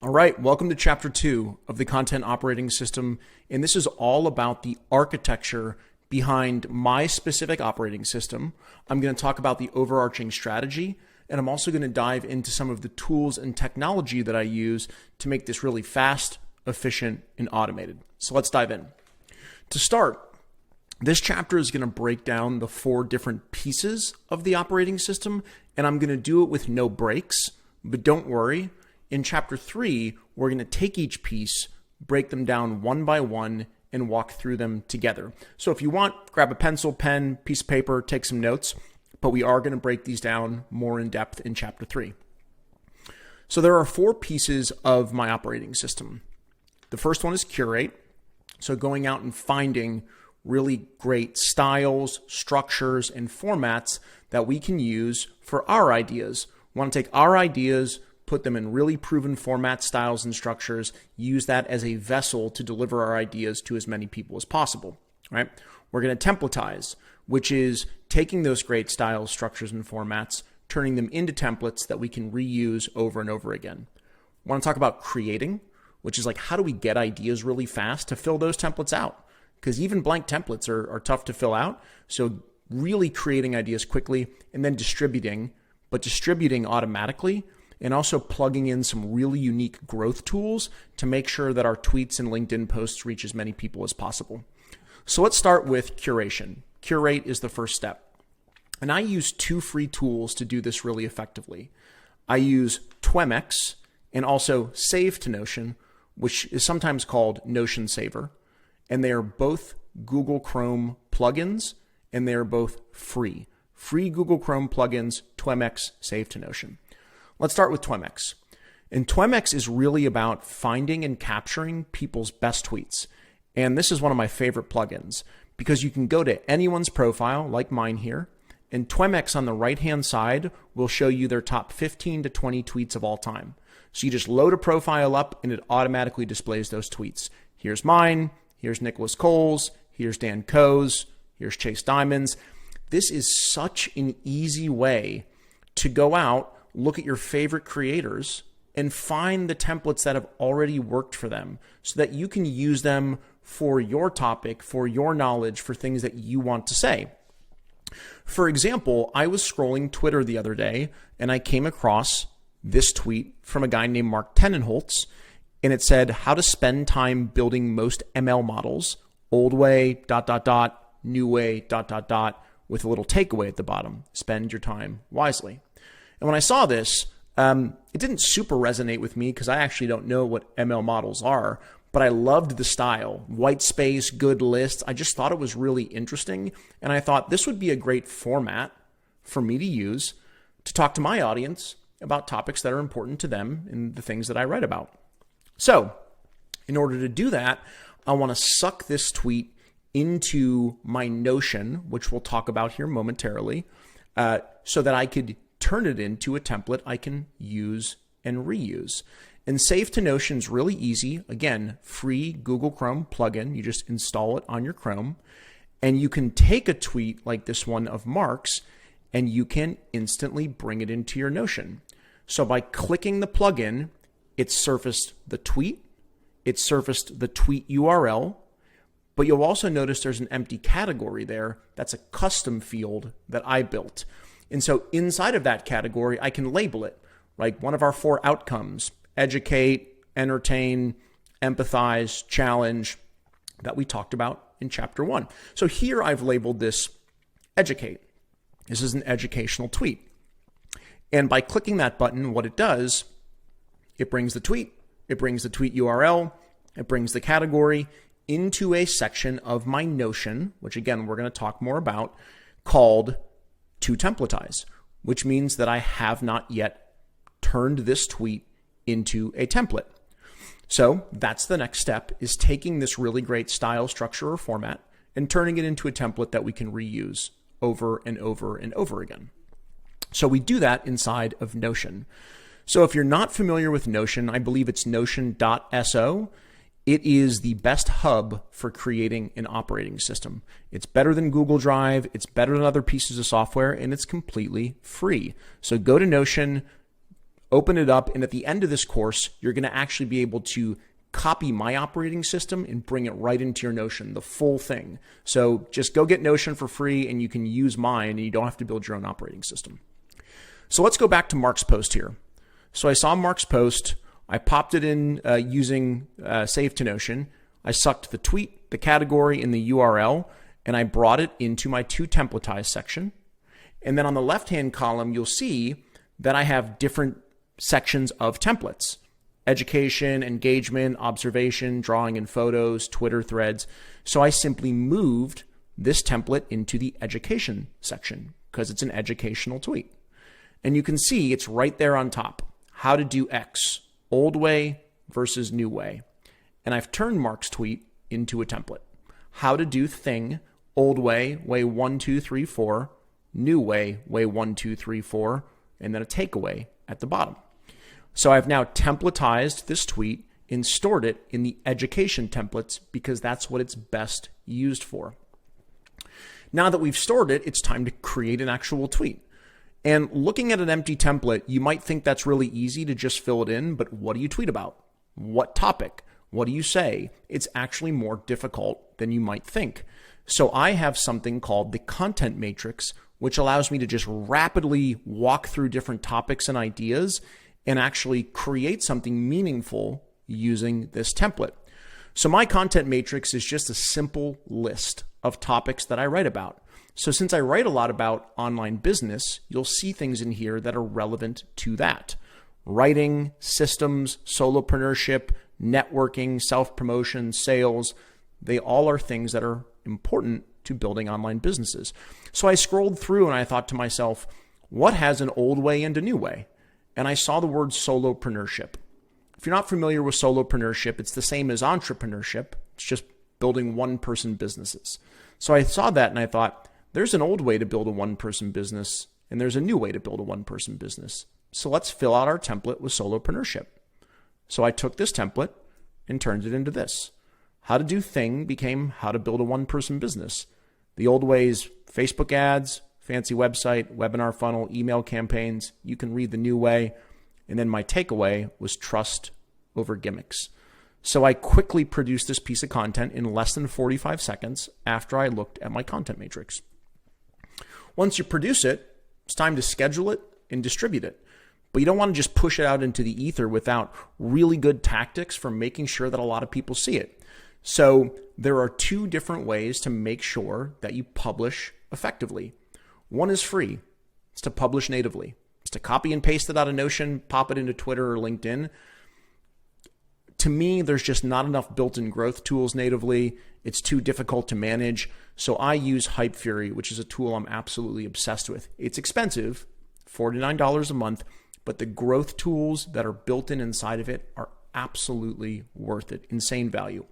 All right, welcome to chapter 2 of the content operating system. And this is all about the architecture behind my specific operating system. I'm going to talk about the overarching strategy, and I'm also going to dive into some of the tools and technology that I use to make this really fast, efficient, and automated. So let's dive in. To start, this chapter is going to break down the 4 different pieces of the operating system, and I'm going to do it with no breaks, but don't worry. In chapter 3, we're going to take each piece, break them down one by one, and walk through them together. So if you want, grab a pencil, pen, piece of paper, take some notes, but we are going to break these down more in depth in chapter 3. So there are 4 pieces of my operating system. The first one is curate. So going out and finding really great styles, structures, and formats that we can use for our ideas. We want to take our ideas, put them in really proven formats, styles, and structures, use that as a vessel to deliver our ideas to as many people as possible, right? We're going to templatize, which is taking those great styles, structures, and formats, turning them into templates that we can reuse over and over again. We want to talk about creating, which is like, how do we get ideas really fast to fill those templates out? Because even blank templates are tough to fill out. So really creating ideas quickly, and then distributing, but distributing automatically, and also plugging in some really unique growth tools to make sure that our tweets and LinkedIn posts reach as many people as possible. So let's start with curation. Curate is the first step. And I use 2 free tools to do this really effectively. I use Twemex and also Save to Notion, which is sometimes called Notion Saver. And they are both Google Chrome plugins, and they are both free. Free Google Chrome plugins, Twemex, Save to Notion. Let's start with Twemex. And Twemex is really about finding and capturing people's best tweets. And this is one of my favorite plugins because you can go to anyone's profile, like mine here, and Twemex on the right-hand side will show you their top 15 to 20 tweets of all time. So you just load a profile up and it automatically displays those tweets. Here's mine, here's Nicholas Cole's, here's Dan Coe's, here's Chase Diamond's. This is such an easy way to go out, look at your favorite creators, and find the templates that have already worked for them so that you can use them for your topic, for your knowledge, for things that you want to say. For example, I was scrolling Twitter the other day and I came across this tweet from a guy named Mark Tenenholtz, and it said, how to spend time building most ML models, old way, ... new way, ... with a little takeaway at the bottom. Spend your time wisely. And when I saw this, it didn't super resonate with me because I actually don't know what ML models are, but I loved the style. White space, good lists. I just thought it was really interesting. And I thought this would be a great format for me to use to talk to my audience about topics that are important to them and the things that I write about. So in order to do that, I want to suck this tweet into my Notion, which we'll talk about here momentarily, so that I could turn it into a template I can use and reuse. And Save to Notion is really easy. Again, free Google Chrome plugin. You just install it on your Chrome. And you can take a tweet like this one of Mark's, and you can instantly bring it into your Notion. So by clicking the plugin, it surfaced the tweet, it surfaced the tweet URL, but you'll also notice there's an empty category there. That's a custom field that I built. And so inside of that category, I can label it, like one of our 4 outcomes: educate, entertain, empathize, challenge, that we talked about in chapter 1. So here I've labeled this educate. This is an educational tweet. And by clicking that button, what it does, it brings the tweet, it brings the tweet URL, it brings the category into a section of my Notion, which again, we're going to talk more about, called To Templatize, which means that I have not yet turned this tweet into a template. So that's the next step, is taking this really great style, structure, or format and turning it into a template that we can reuse over and over and over again. So we do that inside of Notion. So if you're not familiar with Notion, I believe it's notion.so. It is the best hub for creating an operating system. It's better than Google Drive, it's better than other pieces of software, and it's completely free. So go to Notion, open it up, and at the end of this course, you're going to actually be able to copy my operating system and bring it right into your Notion, the full thing. So just go get Notion for free and you can use mine and you don't have to build your own operating system. So let's go back to Mark's post here. So I saw Mark's post. I popped it in using Save to Notion. I sucked the tweet, the category, and the URL, and I brought it into my To Templatize section. And then on the left-hand column, you'll see that I have different sections of templates: education, engagement, observation, drawing and photos, Twitter threads. So I simply moved this template into the education section because it's an educational tweet. And you can see it's right there on top. How to do X, old way versus new way. And I've turned Mark's tweet into a template. How to do thing, old way, way 1, 2, 3, 4, new way, way 1, 2, 3, 4, and then a takeaway at the bottom. So I've now templatized this tweet and stored it in the education templates because that's what it's best used for. Now that we've stored it, it's time to create an actual tweet. And looking at an empty template, you might think that's really easy to just fill it in, but what do you tweet about? What topic? What do you say? It's actually more difficult than you might think. So I have something called the content matrix, which allows me to just rapidly walk through different topics and ideas and actually create something meaningful using this template. So my content matrix is just a simple list of topics that I write about. So since I write a lot about online business, you'll see things in here that are relevant to that. Writing, systems, solopreneurship, networking, self-promotion, sales, they all are things that are important to building online businesses. So I scrolled through and I thought to myself, what has an old way and a new way? And I saw the word solopreneurship. If you're not familiar with solopreneurship, it's the same as entrepreneurship. It's just building one-person businesses. So I saw that and I thought, there's an old way to build a one-person business and there's a new way to build a one-person business. So let's fill out our template with solopreneurship. So I took this template and turned it into this. How to do thing became how to build a one-person business. The old ways: Facebook ads, fancy website, webinar funnel, email campaigns. You can read the new way. And then my takeaway was trust over gimmicks. So I quickly produced this piece of content in less than 45 seconds after I looked at my content matrix. Once you produce it, it's time to schedule it and distribute it. But you don't want to just push it out into the ether without really good tactics for making sure that a lot of people see it. So there are two different ways to make sure that you publish effectively. One is free. It's to publish natively. It's to copy and paste it out of Notion, pop it into Twitter or LinkedIn. To me, there's just not enough built-in growth tools natively. It's too difficult to manage. So I use Hypefury, which is a tool I'm absolutely obsessed with. It's expensive, $49 a month, but the growth tools that are built in inside of it are absolutely worth it. Insane value.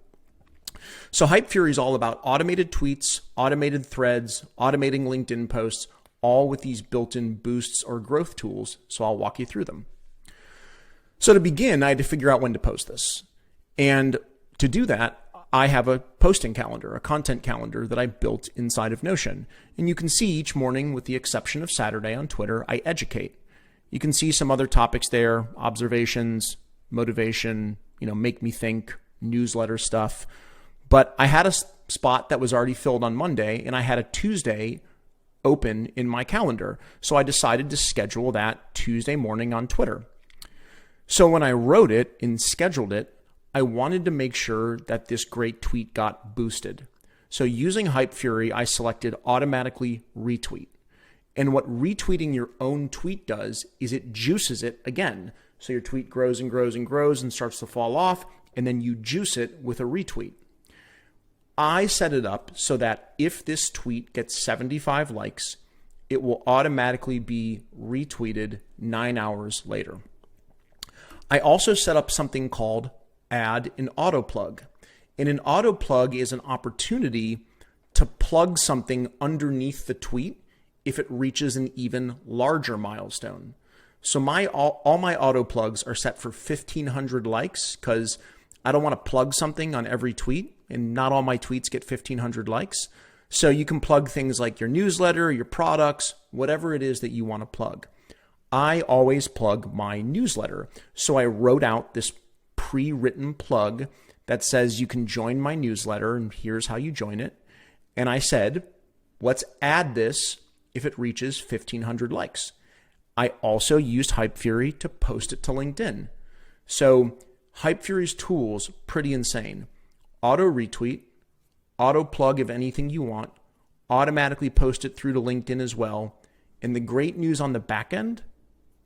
So Hypefury is all about automated tweets, automated threads, automating LinkedIn posts, all with these built-in boosts or growth tools. So I'll walk you through them. So to begin, I had to figure out when to post this. And to do that, I have a posting calendar, a content calendar that I built inside of Notion. And you can see each morning, with the exception of Saturday on Twitter, I educate. You can see some other topics there: observations, motivation, make me think, newsletter stuff. But I had a spot that was already filled on Monday, and I had a Tuesday open in my calendar. So I decided to schedule that Tuesday morning on Twitter. So when I wrote it and scheduled it, I wanted to make sure that this great tweet got boosted. So using Hypefury, I selected automatically retweet. And what retweeting your own tweet does is it juices it again. So your tweet grows and grows and grows and starts to fall off, and then you juice it with a retweet. I set it up so that if this tweet gets 75 likes, it will automatically be retweeted 9 hours later. I also set up something called add an auto plug. And an auto plug is an opportunity to plug something underneath the tweet if it reaches an even larger milestone. So all my auto plugs are set for 1,500 likes because I don't want to plug something on every tweet, and not all my tweets get 1,500 likes. So you can plug things like your newsletter, your products, whatever it is that you want to plug. I always plug my newsletter. So I wrote out this pre-written plug that says you can join my newsletter and here's how you join it. And I said, let's add this if it reaches 1,500 likes. I also used Hypefury to post it to LinkedIn. So Hypefury's tools, pretty insane. Auto retweet, auto plug of anything you want, automatically post it through to LinkedIn as well. And the great news on the back end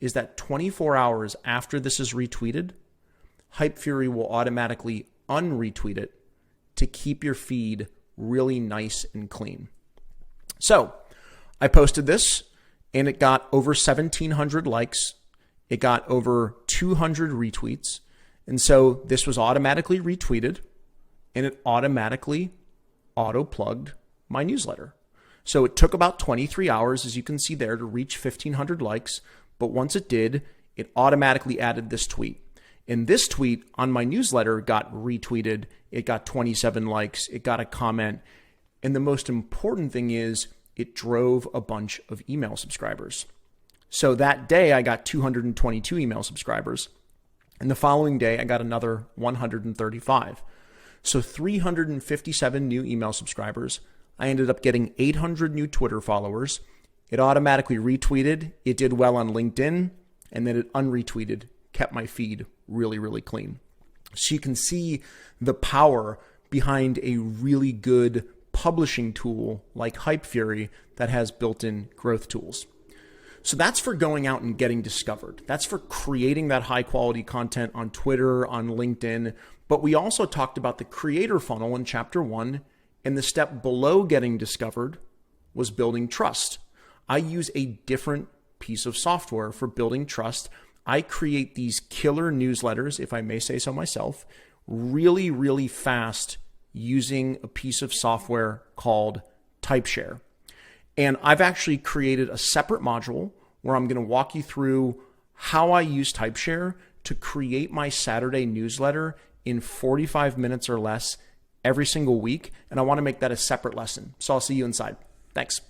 is that 24 hours after this is retweeted, Hypefury will automatically unretweet it to keep your feed really nice and clean. So I posted this and it got over 1,700 likes. It got over 200 retweets. And so this was automatically retweeted and it automatically auto-plugged my newsletter. So it took about 23 hours, as you can see there, to reach 1,500 likes. But once it did, it automatically added this tweet. And this tweet on my newsletter got retweeted. It got 27 likes. It got a comment. And the most important thing is it drove a bunch of email subscribers. So that day I got 222 email subscribers. And the following day I got another 135. So 357 new email subscribers. I ended up getting 800 new Twitter followers. It automatically retweeted. It did well on LinkedIn. And then it unretweeted, kept my feed really, really clean. So you can see the power behind a really good publishing tool like Hypefury that has built-in growth tools. So that's for going out and getting discovered. That's for creating that high quality content on Twitter, on LinkedIn. But we also talked about the creator funnel in chapter 1, and the step below getting discovered was building trust. I use a different piece of software for building trust. I create these killer newsletters, if I may say so myself, really, really fast using a piece of software called TypeShare. And I've actually created a separate module where I'm going to walk you through how I use TypeShare to create my Saturday newsletter in 45 minutes or less every single week. And I want to make that a separate lesson. So I'll see you inside. Thanks.